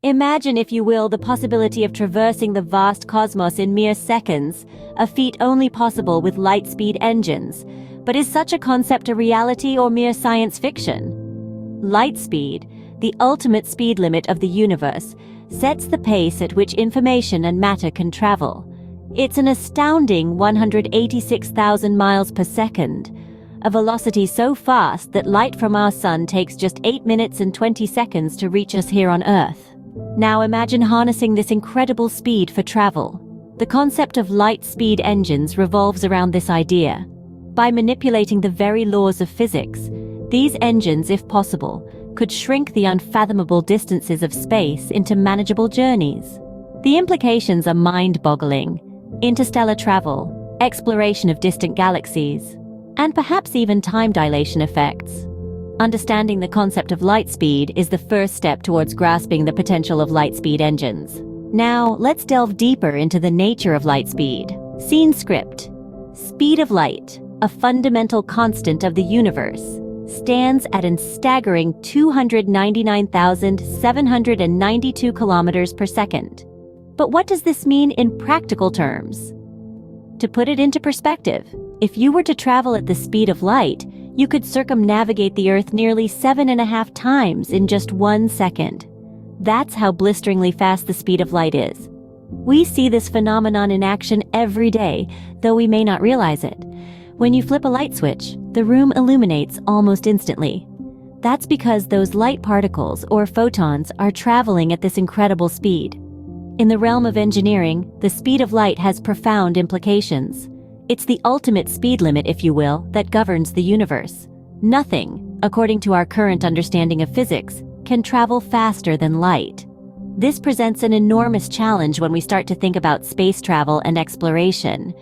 Imagine, if you will, the possibility of traversing the vast cosmos in mere seconds, a feat only possible with light-speed engines. But is such a concept a reality or mere science fiction? Light speed, the ultimate speed limit of the universe, sets the pace at which information and matter can travel. It's an astounding 186,000 miles per second, a velocity so fast that light from our sun takes just 8 minutes and 20 seconds to reach us here on Earth. Now imagine harnessing this incredible speed for travel. The concept of light-speed engines revolves around this idea. By manipulating the very laws of physics, these engines, if possible, could shrink the unfathomable distances of space into manageable journeys. The implications are mind-boggling: interstellar travel, exploration of distant galaxies, and perhaps even time dilation effects. Understanding the concept of light speed is the first step towards grasping the potential of light-speed engines. Now, let's delve deeper into the nature of light speed. Scene script. Speed of light, a fundamental constant of the universe, stands at a staggering 299,792 kilometers per second. But what does this mean in practical terms? To put it into perspective, if you were to travel at the speed of light, you could circumnavigate the Earth nearly 7.5 times in just 1 second. That's how blisteringly fast the speed of light is. We see this phenomenon in action every day, though we may not realize it. When you flip a light switch, the room illuminates almost instantly. That's because those light particles, or photons, are traveling at this incredible speed. In the realm of engineering, the speed of light has profound implications. It's the ultimate speed limit, if you will, that governs the universe. Nothing, according to our current understanding of physics, can travel faster than light. This presents an enormous challenge when we start to think about space travel and exploration.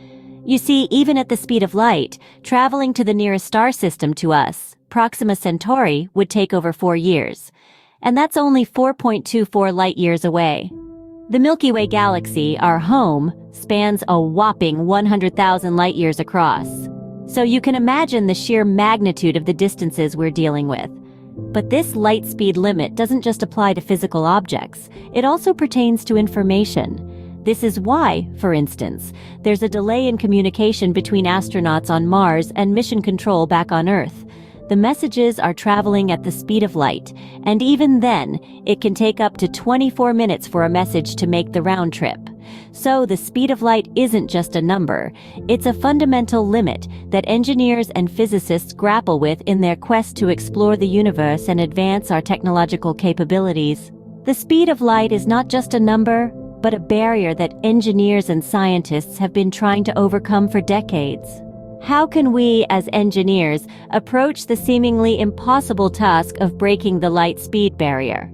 You see, even at the speed of light, traveling to the nearest star system to us, Proxima Centauri, would take over 4 years. And that's only 4.24 light-years away. The Milky Way galaxy, our home, spans a whopping 100,000 light-years across. So you can imagine the sheer magnitude of the distances we're dealing with. But this light speed limit doesn't just apply to physical objects, it also pertains to information. This is why, for instance, there's a delay in communication between astronauts on Mars and mission control back on Earth. The messages are traveling at the speed of light, and even then, it can take up to 24 minutes for a message to make the round trip. So the speed of light isn't just a number, it's a fundamental limit that engineers and physicists grapple with in their quest to explore the universe and advance our technological capabilities. The speed of light is not just a number, but a barrier that engineers and scientists have been trying to overcome for decades. How can we, as engineers, approach the seemingly impossible task of breaking the light speed barrier?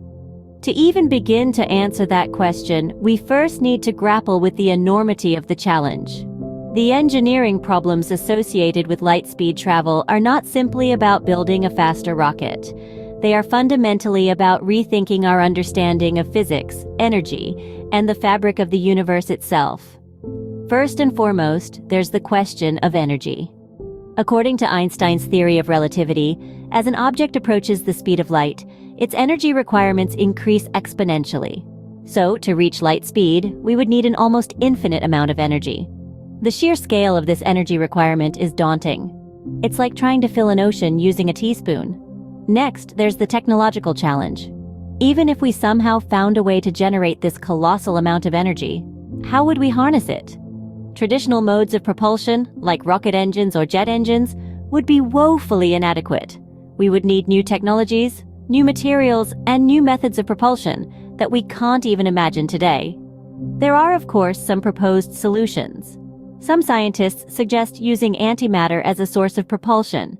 To even begin to answer that question, we first need to grapple with the enormity of the challenge. The engineering problems associated with light speed travel are not simply about building a faster rocket. They are fundamentally about rethinking our understanding of physics, energy, and the fabric of the universe itself. First and foremost, there's the question of energy. According to Einstein's theory of relativity, as an object approaches the speed of light, its energy requirements increase exponentially. So, to reach light speed, we would need an almost infinite amount of energy. The sheer scale of this energy requirement is daunting. It's like trying to fill an ocean using a teaspoon. Next, there's the technological challenge. Even if we somehow found a way to generate this colossal amount of energy, how would we harness it? Traditional modes of propulsion, like rocket engines or jet engines, would be woefully inadequate. We would need new technologies, new materials, and new methods of propulsion that we can't even imagine today. There are, of course, some proposed solutions. Some scientists suggest using antimatter as a source of propulsion.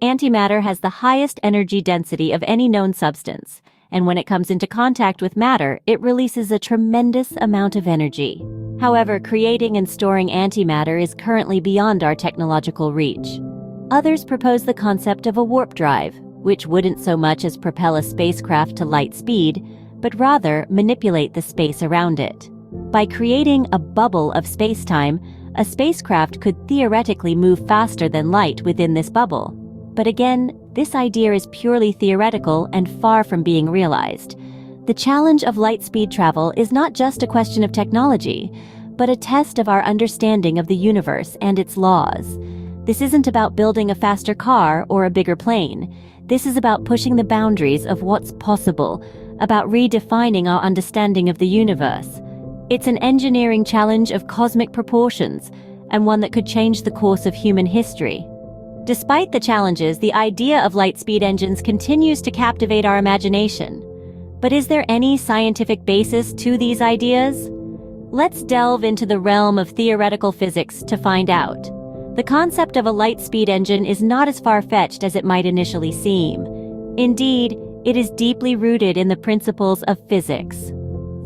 Antimatter has the highest energy density of any known substance, and when it comes into contact with matter, it releases a tremendous amount of energy. However, creating and storing antimatter is currently beyond our technological reach. Others propose the concept of a warp drive, which wouldn't so much as propel a spacecraft to light speed, but rather manipulate the space around it. By creating a bubble of space-time, a spacecraft could theoretically move faster than light within this bubble. But again, this idea is purely theoretical and far from being realized. The challenge of light speed travel is not just a question of technology, but a test of our understanding of the universe and its laws. This isn't about building a faster car or a bigger plane. This is about pushing the boundaries of what's possible, about redefining our understanding of the universe. It's an engineering challenge of cosmic proportions, and one that could change the course of human history. Despite the challenges, the idea of light-speed engines continues to captivate our imagination. But is there any scientific basis to these ideas? Let's delve into the realm of theoretical physics to find out. The concept of a light-speed engine is not as far-fetched as it might initially seem. Indeed, it is deeply rooted in the principles of physics.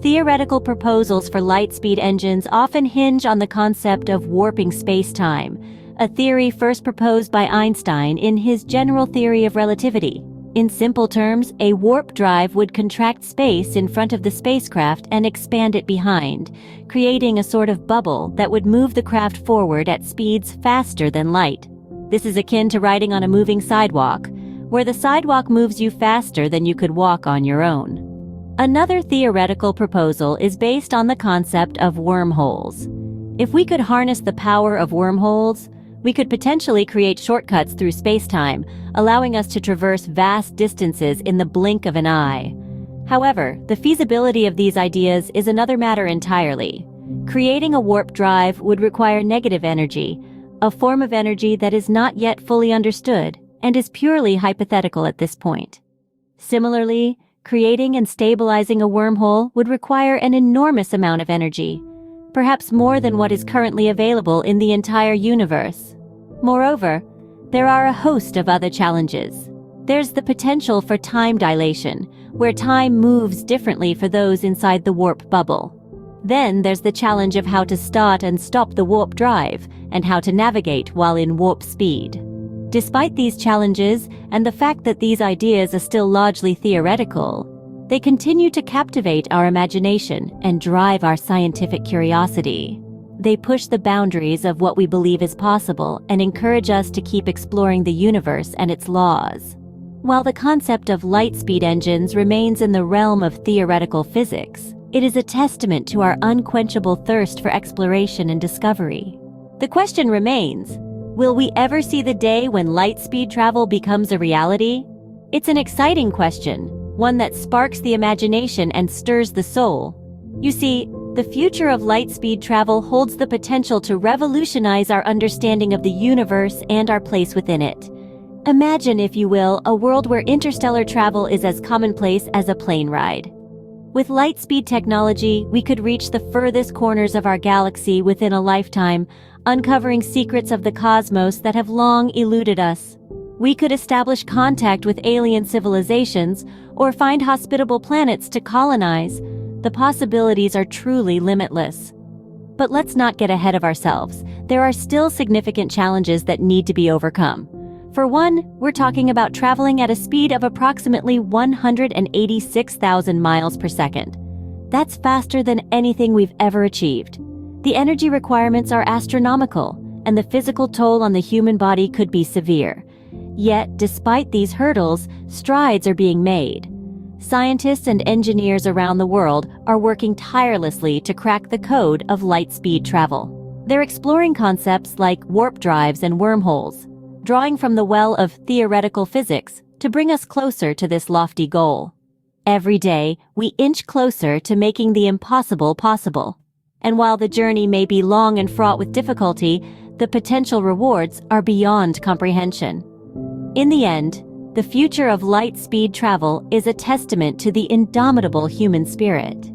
Theoretical proposals for light-speed engines often hinge on the concept of warping space-time, a theory first proposed by Einstein in his general theory of relativity. In simple terms, a warp drive would contract space in front of the spacecraft and expand it behind, creating a sort of bubble that would move the craft forward at speeds faster than light. This is akin to riding on a moving sidewalk, where the sidewalk moves you faster than you could walk on your own. Another theoretical proposal is based on the concept of wormholes. If we could harness the power of wormholes, we could potentially create shortcuts through space-time, allowing us to traverse vast distances in the blink of an eye. However, the feasibility of these ideas is another matter entirely. Creating a warp drive would require negative energy, a form of energy that is not yet fully understood and is purely hypothetical at this point. Similarly, creating and stabilizing a wormhole would require an enormous amount of energy, perhaps more than what is currently available in the entire universe. Moreover, there are a host of other challenges. There's the potential for time dilation, where time moves differently for those inside the warp bubble. Then there's the challenge of how to start and stop the warp drive, and how to navigate while in warp speed. Despite these challenges, and the fact that these ideas are still largely theoretical, they continue to captivate our imagination and drive our scientific curiosity. They push the boundaries of what we believe is possible and encourage us to keep exploring the universe and its laws. While the concept of light-speed engines remains in the realm of theoretical physics, it is a testament to our unquenchable thirst for exploration and discovery. The question remains, will we ever see the day when light-speed travel becomes a reality? It's an exciting question, one that sparks the imagination and stirs the soul. You see, the future of light-speed travel holds the potential to revolutionize our understanding of the universe and our place within it. Imagine, if you will, a world where interstellar travel is as commonplace as a plane ride. With light-speed technology, we could reach the furthest corners of our galaxy within a lifetime, uncovering secrets of the cosmos that have long eluded us. We could establish contact with alien civilizations or find hospitable planets to colonize. The possibilities are truly limitless. But let's not get ahead of ourselves. There are still significant challenges that need to be overcome. For one, we're talking about traveling at a speed of approximately 186,000 miles per second. That's faster than anything we've ever achieved. The energy requirements are astronomical, and the physical toll on the human body could be severe. Yet, despite these hurdles, strides are being made. Scientists and engineers around the world are working tirelessly to crack the code of light-speed travel. They're exploring concepts like warp drives and wormholes, drawing from the well of theoretical physics to bring us closer to this lofty goal. Every day, we inch closer to making the impossible possible. And while the journey may be long and fraught with difficulty, the potential rewards are beyond comprehension. In the end, the future of light-speed travel is a testament to the indomitable human spirit.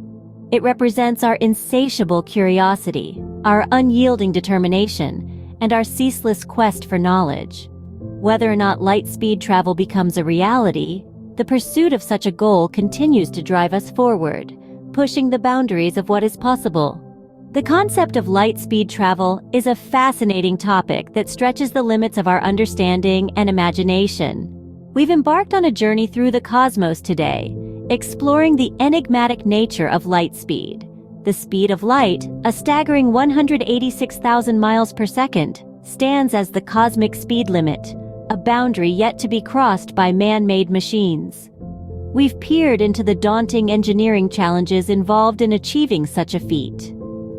It represents our insatiable curiosity, our unyielding determination, and our ceaseless quest for knowledge. Whether or not light-speed travel becomes a reality, the pursuit of such a goal continues to drive us forward, pushing the boundaries of what is possible. The concept of light-speed travel is a fascinating topic that stretches the limits of our understanding and imagination. We've embarked on a journey through the cosmos today, exploring the enigmatic nature of light speed. The speed of light, a staggering 186,000 miles per second, stands as the cosmic speed limit, a boundary yet to be crossed by man-made machines. We've peered into the daunting engineering challenges involved in achieving such a feat.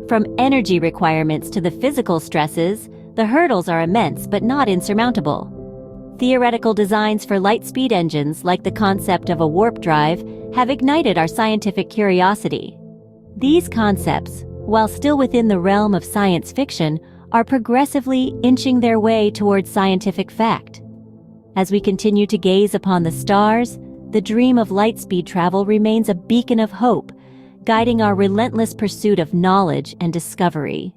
From energy requirements to the physical stresses, the hurdles are immense but not insurmountable. Theoretical designs for light-speed engines, like the concept of a warp drive, have ignited our scientific curiosity. These concepts, while still within the realm of science fiction, are progressively inching their way towards scientific fact. As we continue to gaze upon the stars, the dream of light-speed travel remains a beacon of hope, guiding our relentless pursuit of knowledge and discovery.